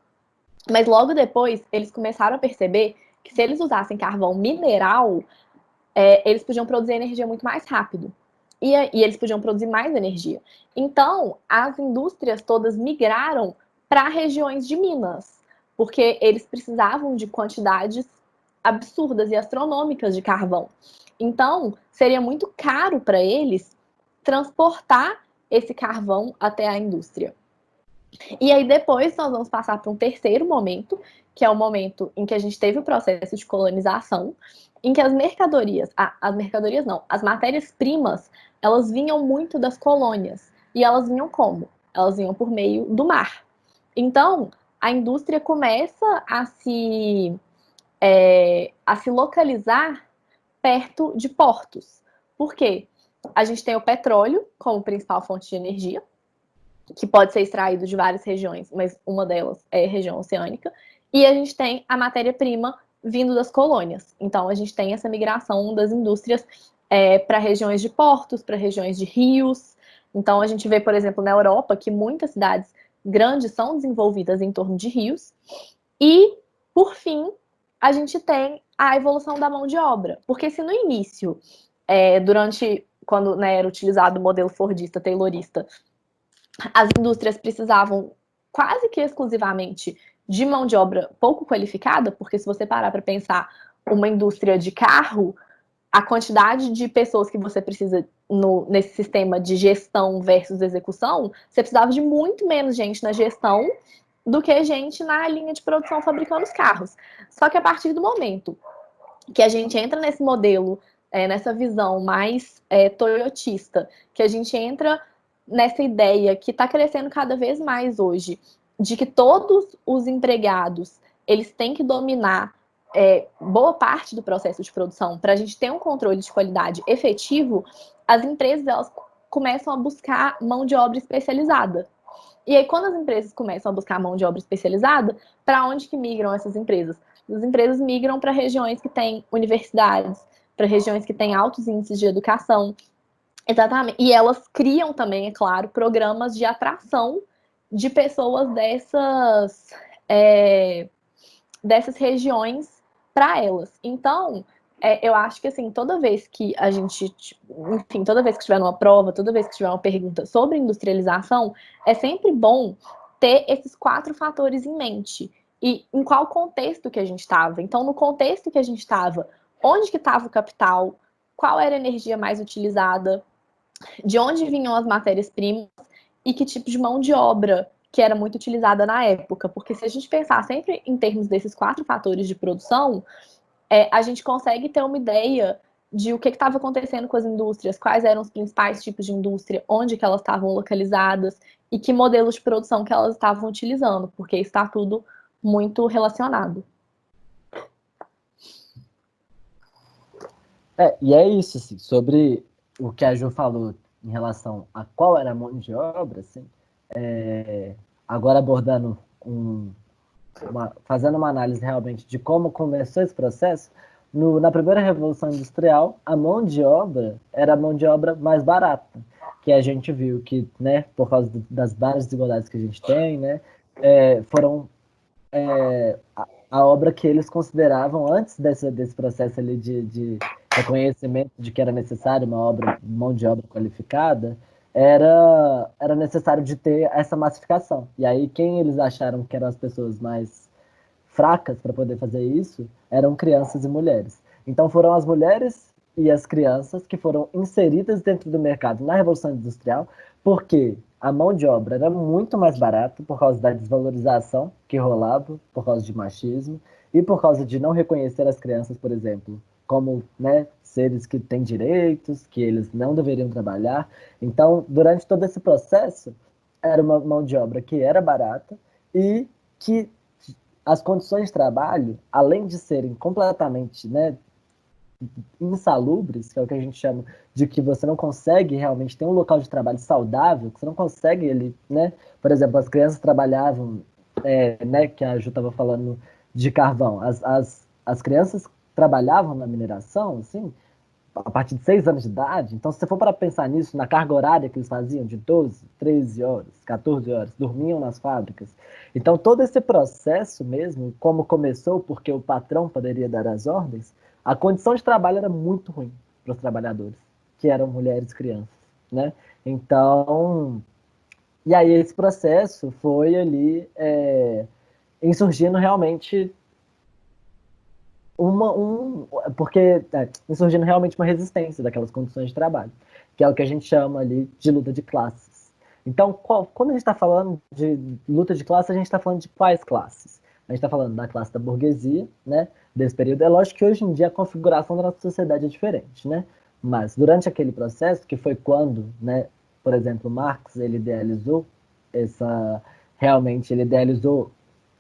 Mas logo depois, eles começaram a perceber que se eles usassem carvão mineral, eles podiam produzir energia muito mais rápido. E eles podiam produzir mais energia. Então, as indústrias todas migraram para regiões de Minas, porque eles precisavam de quantidades absurdas e astronômicas de carvão. Então, seria muito caro para eles transportar esse carvão até a indústria. E aí depois nós vamos passar para um terceiro momento, que é o momento em que a gente teve o processo de colonização, em que as mercadorias não, as matérias-primas, elas vinham muito das colônias. E elas vinham como? Elas vinham por meio do mar. Então, a indústria começa a se localizar perto de portos. Por quê? A gente tem o petróleo como principal fonte de energia, que pode ser extraído de várias regiões, mas uma delas é a região oceânica, e a gente tem a matéria-prima vindo das colônias. Então, a gente tem essa migração das indústrias para regiões de portos, para regiões de rios. Então, a gente vê, por exemplo, na Europa, que muitas cidades grandes são desenvolvidas em torno de rios. E, por fim, a gente tem a evolução da mão de obra. Porque se no início, quando era utilizado o modelo fordista, taylorista, as indústrias precisavam quase que exclusivamente de mão de obra pouco qualificada, porque se você parar para pensar uma indústria de carro, a quantidade de pessoas que você precisa nesse sistema de gestão versus execução, você precisava de muito menos gente na gestão do que gente na linha de produção fabricando os carros. Só que a partir do momento que a gente entra nesse modelo, nessa visão mais toyotista, que a gente entra nessa ideia que está crescendo cada vez mais hoje, de que todos os empregados eles têm que dominar boa parte do processo de produção para a gente ter um controle de qualidade efetivo, as empresas elas começam a buscar mão de obra especializada. E aí, quando as empresas começam a buscar mão de obra especializada, para onde que migram essas empresas? As empresas migram para regiões que têm universidades, para regiões que têm altos índices de educação. Exatamente. E elas criam também, é claro, programas de atração de pessoas dessas regiões para elas. Então, eu acho que assim, toda vez que a gente, enfim, toda vez que tiver uma prova, toda vez que tiver uma pergunta sobre industrialização, é sempre bom ter esses 4 fatores em mente. E em qual contexto que a gente estava. Então, no contexto que a gente estava, onde que estava o capital, qual era a energia mais utilizada, de onde vinham as matérias-primas e que tipo de mão de obra que era muito utilizada na época. Porque se a gente pensar sempre em termos desses 4 fatores de produção, a gente consegue ter uma ideia de o que estava acontecendo com as indústrias, quais eram os principais tipos de indústria, onde que elas estavam localizadas e que modelos de produção que elas estavam utilizando, porque está tudo muito relacionado. E é isso, assim, sobre o que a Ju falou em relação a qual era a mão de obra, assim, agora abordando fazendo uma análise realmente de como começou esse processo, na primeira Revolução Industrial, a mão de obra era a mão de obra mais barata, que a gente viu que, né, por causa das várias desigualdades que a gente tem, né, foram a obra que eles consideravam, antes desse processo ali de reconhecimento de que era necessário mão de obra qualificada, era necessário de ter essa massificação. E aí, quem eles acharam que eram as pessoas mais fracas para poder fazer isso eram crianças e mulheres. Então, foram as mulheres e as crianças que foram inseridas dentro do mercado na Revolução Industrial, porque a mão de obra era muito mais barata por causa da desvalorização que rolava, por causa de machismo, e por causa de não reconhecer as crianças, por exemplo, como, né, seres que têm direitos, que eles não deveriam trabalhar. Então, durante todo esse processo, era uma mão de obra que era barata e que as condições de trabalho, além de serem completamente, né, insalubres, que é o que a gente chama de que você não consegue realmente ter um local de trabalho saudável, que você não consegue ele, né? Por exemplo, as crianças trabalhavam, né, que a Ju estava falando de carvão, as crianças trabalhavam na mineração, assim, a partir de 6 anos de idade. Então, se você for para pensar nisso, na carga horária que eles faziam, de 12, 13 horas, 14 horas, dormiam nas fábricas. Então, todo esse processo mesmo, como começou, porque o patrão poderia dar as ordens, a condição de trabalho era muito ruim para os trabalhadores, que eram mulheres e crianças, né? Então, e aí esse processo foi ali insurgindo realmente porque insurgindo realmente uma resistência daquelas condições de trabalho, que é o que a gente chama ali de luta de classes. Então, quando a gente está falando de luta de classe, a gente está falando de quais classes? A gente está falando da classe da burguesia, né? Desse período. É lógico que hoje em dia a configuração da nossa sociedade é diferente, né? Mas durante aquele processo, que foi quando, né, por exemplo, Marx ele idealizou realmente ele idealizou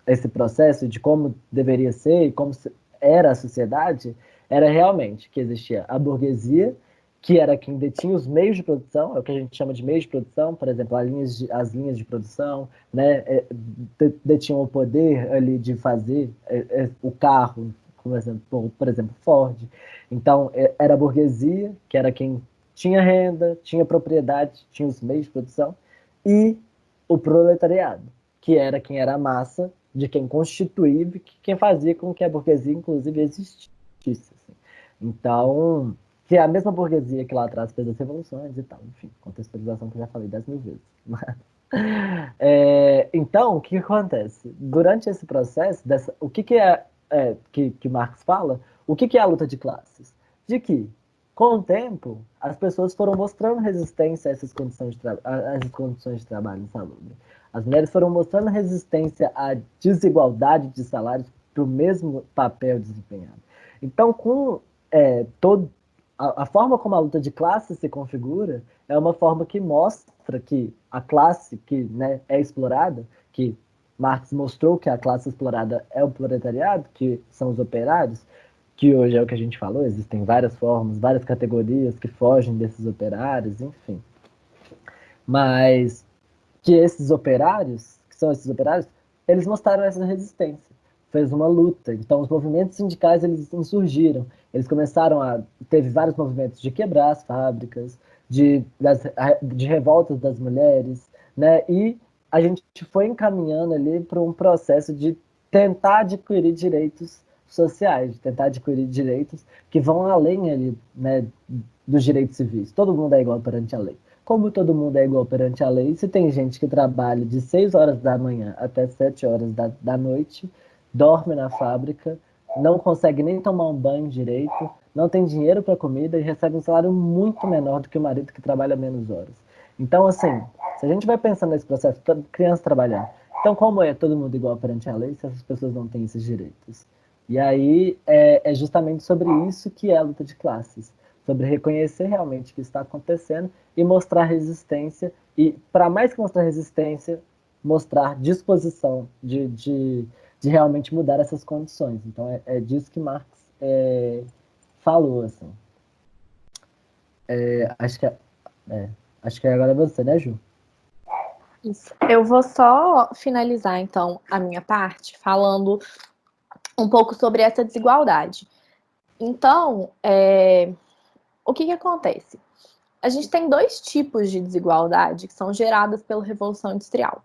esse processo de como deveria ser e como era a sociedade, era realmente que existia a burguesia, que era quem detinha os meios de produção, é o que a gente chama de meios de produção, por exemplo, as linhas de produção, né, detinham o poder ali de fazer o carro, por exemplo, Ford. Então, era a burguesia, que era quem tinha renda, tinha propriedade, tinha os meios de produção, e o proletariado, que era quem era a massa, de quem constituía, quem fazia com que a burguesia, inclusive, existisse. Assim. Então, que é a mesma burguesia que lá atrás fez as revoluções e tal. Enfim, contextualização que eu já falei 10 mil vezes. Então, o que acontece? Durante esse processo, o que que Marx fala? O que é a luta de classes? De que, com o tempo, as pessoas foram mostrando resistência a essas condições de trabalho insalubre. As mulheres foram mostrando resistência à desigualdade de salários para o mesmo papel desempenhado. Então, com a forma como a luta de classe se configura é uma forma que mostra que a classe que, né, é explorada, que Marx mostrou que a classe explorada é o proletariado, que são os operários, que hoje é o que a gente falou, existem várias formas, várias categorias que fogem desses operários, enfim. Mas que esses operários, que são esses operários, eles mostraram essa resistência. Fez uma luta. Então, os movimentos sindicais, eles insurgiram. Eles começaram teve vários movimentos de quebrar as fábricas, de revoltas das mulheres, né? E a gente foi encaminhando ali para um processo de tentar adquirir direitos sociais, de tentar adquirir direitos que vão além ali, né, dos direitos civis. Todo mundo é igual perante a lei. Como todo mundo é igual perante a lei, se tem gente que trabalha de 6 horas da manhã até 7 horas da noite, dorme na fábrica, não consegue nem tomar um banho direito, não tem dinheiro para comida e recebe um salário muito menor do que o marido que trabalha menos horas. Então, assim, se a gente vai pensando nesse processo, criança trabalhando, então como é todo mundo igual perante a lei se essas pessoas não têm esses direitos? E aí é justamente sobre isso que é a luta de classes, sobre reconhecer realmente o que está acontecendo e mostrar resistência, e para mais que mostrar resistência, mostrar disposição de realmente mudar essas condições. Então é disso que Marx falou, assim. Acho que acho que agora é você, né, Ju? Isso. Eu vou só finalizar, então, a minha parte falando um pouco sobre essa desigualdade. Então, o que acontece? A gente tem dois tipos de desigualdade que são geradas pela Revolução Industrial.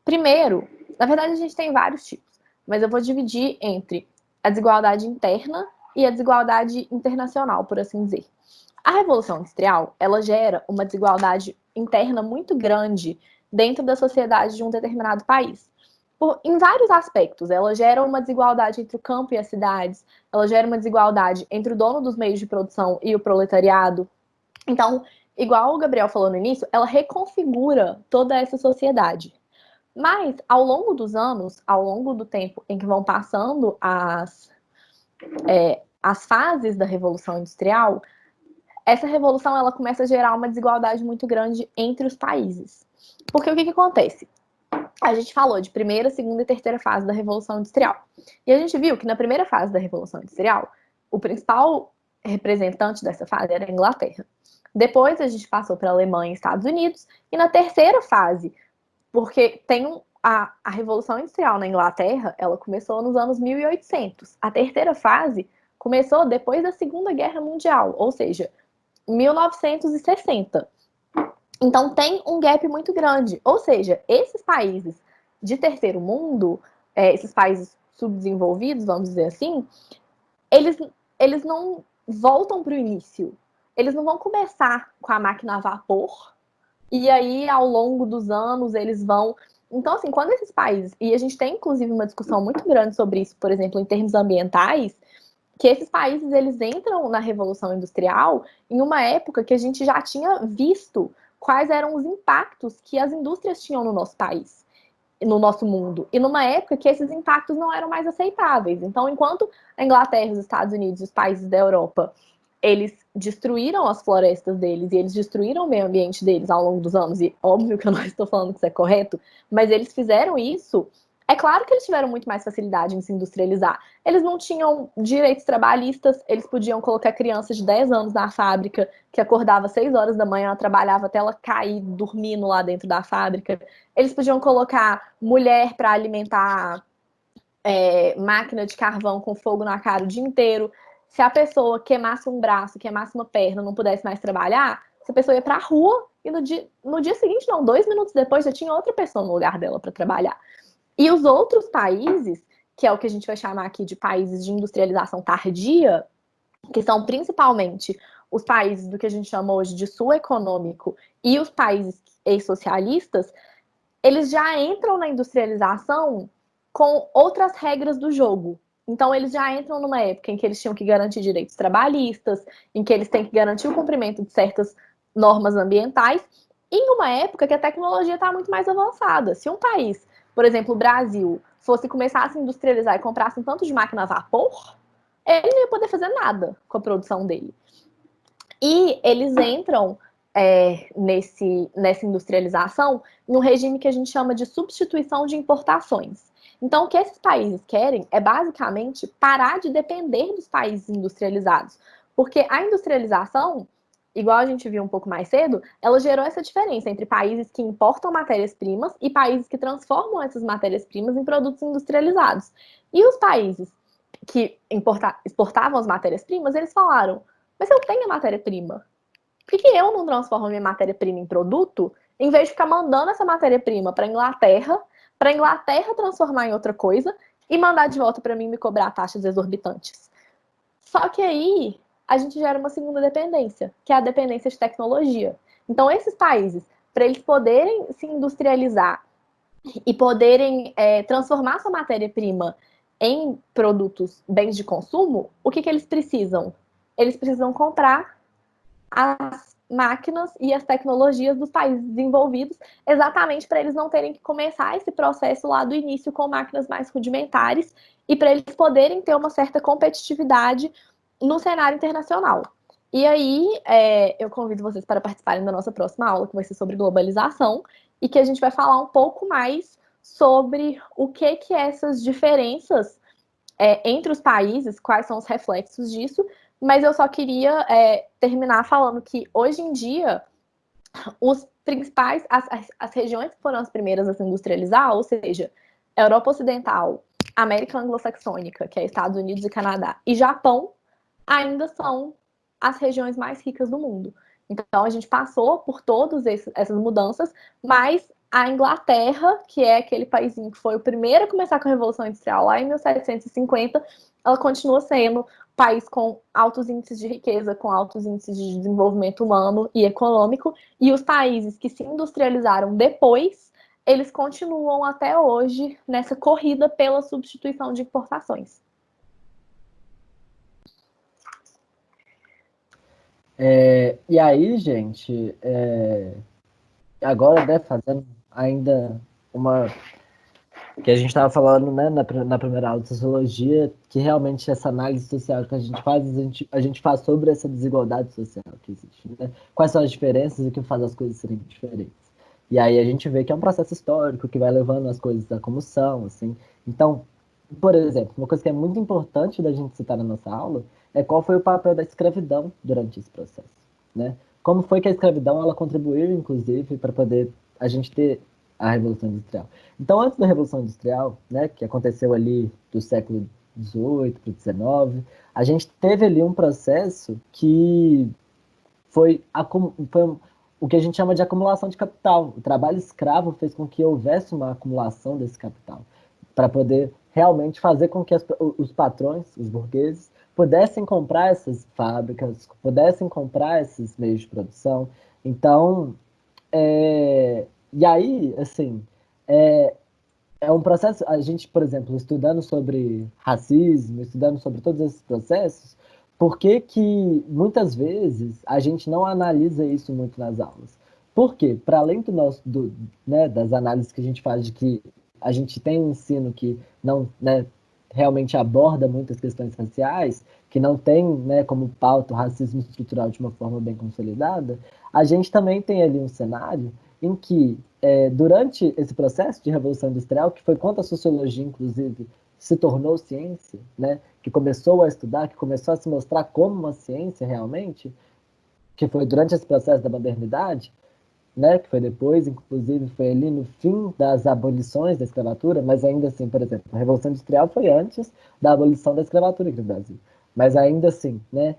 Primeiro, na verdade, a gente tem vários tipos, mas eu vou dividir entre a desigualdade interna e a desigualdade internacional, por assim dizer. A Revolução Industrial, ela gera uma desigualdade interna muito grande dentro da sociedade de um determinado país. Em vários aspectos, ela gera uma desigualdade entre o campo e as cidades, ela gera uma desigualdade entre o dono dos meios de produção e o proletariado. Então, igual o Gabriel falou no início, ela reconfigura toda essa sociedade. Mas, ao longo dos anos, ao longo do tempo em que vão passando as fases da Revolução Industrial, essa revolução ela começa a gerar uma desigualdade muito grande entre os países. Porque o que acontece? A gente falou de primeira, segunda e terceira fase da Revolução Industrial. E a gente viu que na primeira fase da Revolução Industrial, o principal representante dessa fase era a Inglaterra. Depois a gente passou para a Alemanha e Estados Unidos. E na terceira fase, porque tem a Revolução Industrial na Inglaterra, ela começou nos anos 1800. A terceira fase começou depois da Segunda Guerra Mundial, ou seja, 1960. Então tem um gap muito grande. Ou seja, esses países de terceiro mundo, esses países subdesenvolvidos, vamos dizer assim, eles eles não voltam para o início. Eles não vão começar com a máquina a vapor, e aí, ao longo dos anos, eles vão... Então, assim, quando esses países... E a gente tem, inclusive, uma discussão muito grande sobre isso, por exemplo, em termos ambientais, que esses países, eles entram na Revolução Industrial em uma época que a gente já tinha visto quais eram os impactos que as indústrias tinham no nosso país, no nosso mundo, e numa época que esses impactos não eram mais aceitáveis. Então, enquanto a Inglaterra, os Estados Unidos, os países da Europa, eles destruíram as florestas deles e eles destruíram o meio ambiente deles ao longo dos anos, e óbvio que eu não estou falando que isso é correto, mas eles fizeram isso. É claro que eles tiveram muito mais facilidade em se industrializar. Eles não tinham direitos trabalhistas, eles podiam colocar crianças de 10 anos na fábrica, que acordava às 6 horas da manhã, trabalhava até ela cair dormindo lá dentro da fábrica. Eles podiam colocar mulher para alimentar máquina de carvão com fogo na cara o dia inteiro. Se a pessoa queimasse um braço, queimasse uma perna, não pudesse mais trabalhar, essa pessoa ia para a rua e no dia seguinte, não, 2 minutos depois, já tinha outra pessoa no lugar dela para trabalhar. E os outros países, que é o que a gente vai chamar aqui de países de industrialização tardia, que são principalmente os países do que a gente chama hoje de sul econômico e os países ex-socialistas, eles já entram na industrialização com outras regras do jogo. Então, eles já entram numa época em que eles tinham que garantir direitos trabalhistas, em que eles têm que garantir o cumprimento de certas normas ambientais, e em uma época que a tecnologia está muito mais avançada. Se um país, por exemplo, o Brasil, fosse começar a se industrializar e comprasse um tanto de máquina a vapor, ele não ia poder fazer nada com a produção dele. E eles entram nessa industrialização num regime que a gente chama de substituição de importações. Então, o que esses países querem é basicamente parar de depender dos países industrializados. Porque a industrialização, igual a gente viu um pouco mais cedo, ela gerou essa diferença entre países que importam matérias-primas e países que transformam essas matérias-primas em produtos industrializados. E os países que exportavam as matérias-primas, eles falaram: mas eu tenho a matéria-prima, por que eu não transformo a minha matéria-prima em produto, em vez de ficar mandando essa matéria-prima para a Inglaterra transformar em outra coisa e mandar de volta para mim me cobrar taxas exorbitantes? Só que aí a gente gera uma segunda dependência, que é a dependência de tecnologia. Então, esses países, para eles poderem se industrializar e poderem transformar sua matéria-prima em produtos, bens de consumo, o que eles precisam? Eles precisam comprar as máquinas e as tecnologias dos países desenvolvidos, exatamente para eles não terem que começar esse processo lá do início com máquinas mais rudimentares e para eles poderem ter uma certa competitividade no cenário internacional. E aí, eu convido vocês para participarem da nossa próxima aula, que vai ser sobre globalização, e que a gente vai falar um pouco mais sobre o que essas diferenças entre os países, quais são os reflexos disso, mas eu só queria terminar falando que, hoje em dia, os principais, as regiões que foram as primeiras a se industrializar, ou seja, Europa Ocidental, América Anglo-Saxônica, que é Estados Unidos e Canadá, e Japão, ainda são as regiões mais ricas do mundo. Então, a gente passou por todas essas mudanças, mas a Inglaterra, que é aquele paísinho que foi o primeiro a começar com a Revolução Industrial lá em 1750, ela continua sendo um país com altos índices de riqueza, com altos índices de desenvolvimento humano e econômico, e os países que se industrializaram depois, eles continuam até hoje nessa corrida pela substituição de importações. E aí, gente, agora, né, fazendo ainda uma... que a gente estava falando, né, na primeira aula de sociologia, que realmente essa análise social que a gente faz sobre essa desigualdade social que existe, né? Quais são as diferenças e o que faz as coisas serem diferentes. E aí a gente vê que é um processo histórico que vai levando as coisas a como são, assim. Então, por exemplo, uma coisa que é muito importante da gente citar na nossa aula é qual foi o papel da escravidão durante esse processo, né? Como foi que a escravidão ela contribuiu, inclusive, para poder a gente ter a Revolução Industrial. Então, antes da Revolução Industrial, né, que aconteceu ali do século XVIII para o XIX, a gente teve ali um processo que foi o que a gente chama de acumulação de capital. O trabalho escravo fez com que houvesse uma acumulação desse capital para poder realmente fazer com que os patrões, os burgueses, pudessem comprar essas fábricas, pudessem comprar esses meios de produção. Então, e aí, assim, é, é um processo, a gente, por exemplo, estudando sobre racismo, estudando sobre todos esses processos, por que que muitas vezes a gente não analisa isso muito nas aulas? Por quê? Para além né, das análises que a gente faz de que a gente tem um ensino que não, né, realmente aborda muitas questões raciais, que não tem, né, como pauta o racismo estrutural de uma forma bem consolidada, a gente também tem ali um cenário em que durante esse processo de Revolução Industrial, que foi quando a sociologia, inclusive, se tornou ciência, né, que começou a estudar, que começou a se mostrar como uma ciência realmente, que foi durante esse processo da modernidade, né, que foi depois, inclusive, foi ali no fim das abolições da escravatura, mas ainda assim, por exemplo, a Revolução Industrial foi antes da abolição da escravatura aqui no Brasil. Mas ainda assim, né,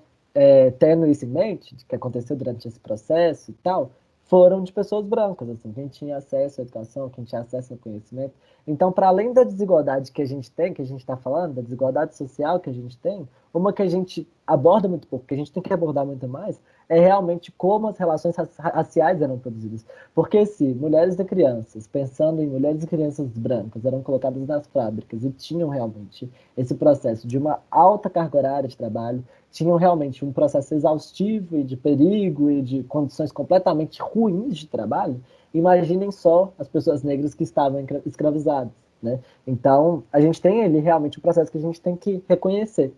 tendo isso em mente, que aconteceu durante esse processo e tal, foram de pessoas brancas, assim, quem tinha acesso à educação, quem tinha acesso ao conhecimento. Então, para além da desigualdade que a gente tem, que a gente está falando, da desigualdade social que a gente tem, uma que a gente aborda muito pouco, que a gente tem que abordar muito mais, é realmente como as relações raciais eram produzidas. Porque se mulheres e crianças, pensando em mulheres e crianças brancas, eram colocadas nas fábricas e tinham realmente esse processo de uma alta carga horária de trabalho, tinham realmente um processo exaustivo e de perigo e de condições completamente ruins de trabalho, imaginem só as pessoas negras que estavam escravizadas, né? Então, a gente tem ali realmente um processo que a gente tem que reconhecer.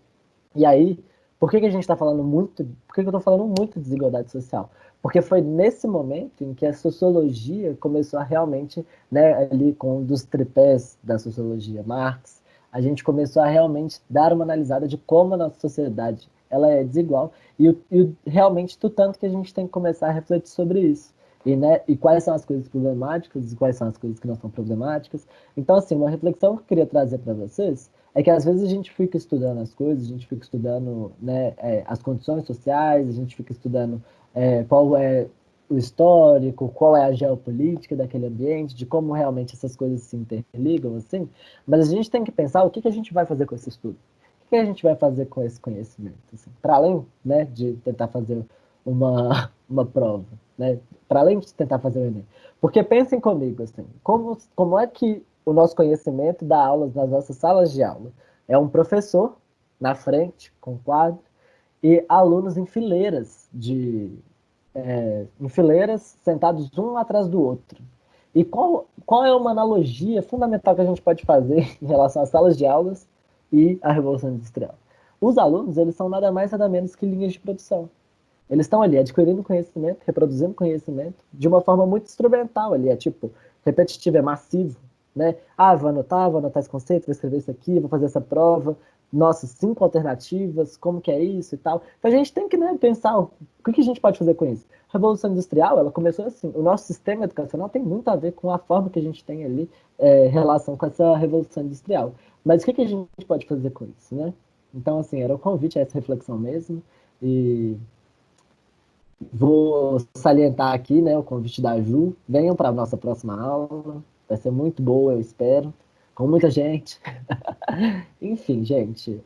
E aí, por que que a gente está falando muito, por que que eu estou falando muito de desigualdade social? Porque foi nesse momento em que a sociologia começou a realmente, né, ali com um dos tripés da sociologia, Marx, a gente começou a realmente dar uma analisada de como a nossa sociedade ela é desigual e realmente do tanto que a gente tem que começar a refletir sobre isso. E, né, e quais são as coisas problemáticas e quais são as coisas que não são problemáticas. Então, assim, uma reflexão que eu queria trazer para vocês é que às vezes a gente fica estudando as coisas, a gente fica estudando, né, as condições sociais, a gente fica estudando qual é o histórico, qual é a geopolítica daquele ambiente, de como realmente essas coisas se interligam, assim, mas a gente tem que pensar o que que a gente vai fazer com esse estudo, o que que a gente vai fazer com esse conhecimento, assim, para além, né, de tentar fazer uma prova, né, para além de tentar fazer o Enem. Porque pensem comigo, assim, como é que o nosso conhecimento dá aulas nas nossas salas de aula? É um professor na frente, com quadro, e alunos em fileiras sentados um atrás do outro. E qual é uma analogia fundamental que a gente pode fazer em relação às salas de aulas e à Revolução Industrial? Os alunos, eles são nada mais nada menos que linhas de produção. Eles estão ali adquirindo conhecimento, reproduzindo conhecimento de uma forma muito instrumental ali, é tipo, repetitivo, é massivo, né? Ah, vou anotar esse conceito, vou escrever isso aqui, vou fazer essa prova, nossa, 5 alternativas, como que é isso e tal. Então a gente tem que, né, pensar o que a gente pode fazer com isso. A Revolução Industrial, ela começou assim, o nosso sistema educacional tem muito a ver com a forma que a gente tem ali relação com essa Revolução Industrial. Mas o que a gente pode fazer com isso, né? Então, assim, era o convite a essa reflexão mesmo, e vou salientar aqui, né, o convite da Ju. Venham para a nossa próxima aula. Vai ser muito boa, eu espero. Com muita gente. Enfim, gente.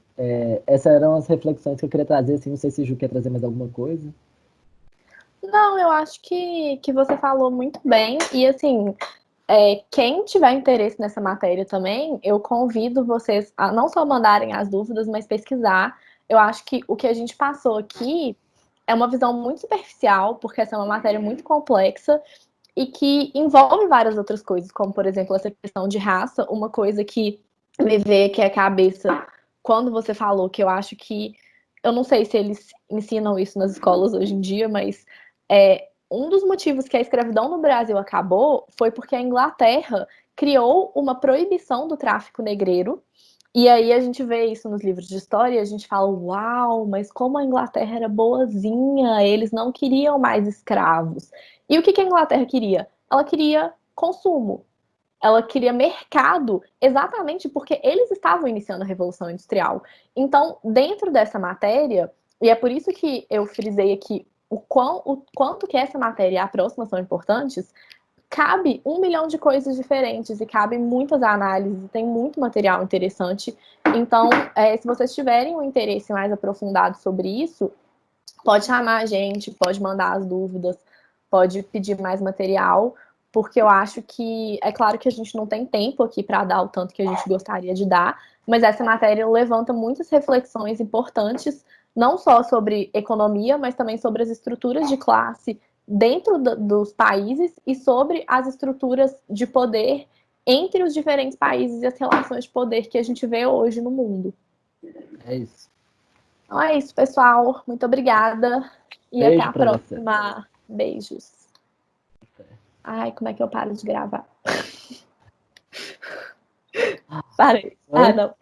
Essas eram as reflexões que eu queria trazer. Assim, não sei se a Ju quer trazer mais alguma coisa. Não, eu acho que você falou muito bem. E assim, quem tiver interesse nessa matéria também, eu convido vocês a não só mandarem as dúvidas, mas pesquisar. Eu acho que o que a gente passou aqui é uma visão muito superficial, porque essa é uma matéria muito complexa e que envolve várias outras coisas, como, por exemplo, essa questão de raça, uma coisa que me veio aqui à cabeça quando você falou, que eu acho que, eu não sei se eles ensinam isso nas escolas hoje em dia, mas um dos motivos que a escravidão no Brasil acabou foi porque a Inglaterra criou uma proibição do tráfico negreiro. E aí a gente vê isso nos livros de história e a gente fala, uau, mas como a Inglaterra era boazinha, eles não queriam mais escravos. E o que a Inglaterra queria? Ela queria consumo, ela queria mercado, exatamente porque eles estavam iniciando a Revolução Industrial. Então, dentro dessa matéria, e é por isso que eu frisei aqui o quanto que essa matéria e a próxima são importantes, cabe 1 milhão de coisas diferentes e cabe muitas análises, tem muito material interessante. Então, se vocês tiverem um interesse mais aprofundado sobre isso, pode chamar a gente, pode mandar as dúvidas, pode pedir mais material, porque eu acho que, é claro que a gente não tem tempo aqui para dar o tanto que a gente gostaria de dar, mas essa matéria levanta muitas reflexões importantes, não só sobre economia, mas também sobre as estruturas de classe dentro dos países e sobre as estruturas de poder entre os diferentes países e as relações de poder que a gente vê hoje no mundo. É isso. Então é isso, pessoal. Muito obrigada. E Beijo até a pra você. próxima. Beijos. Ai, como é que eu paro de gravar? Parei. Ah, não.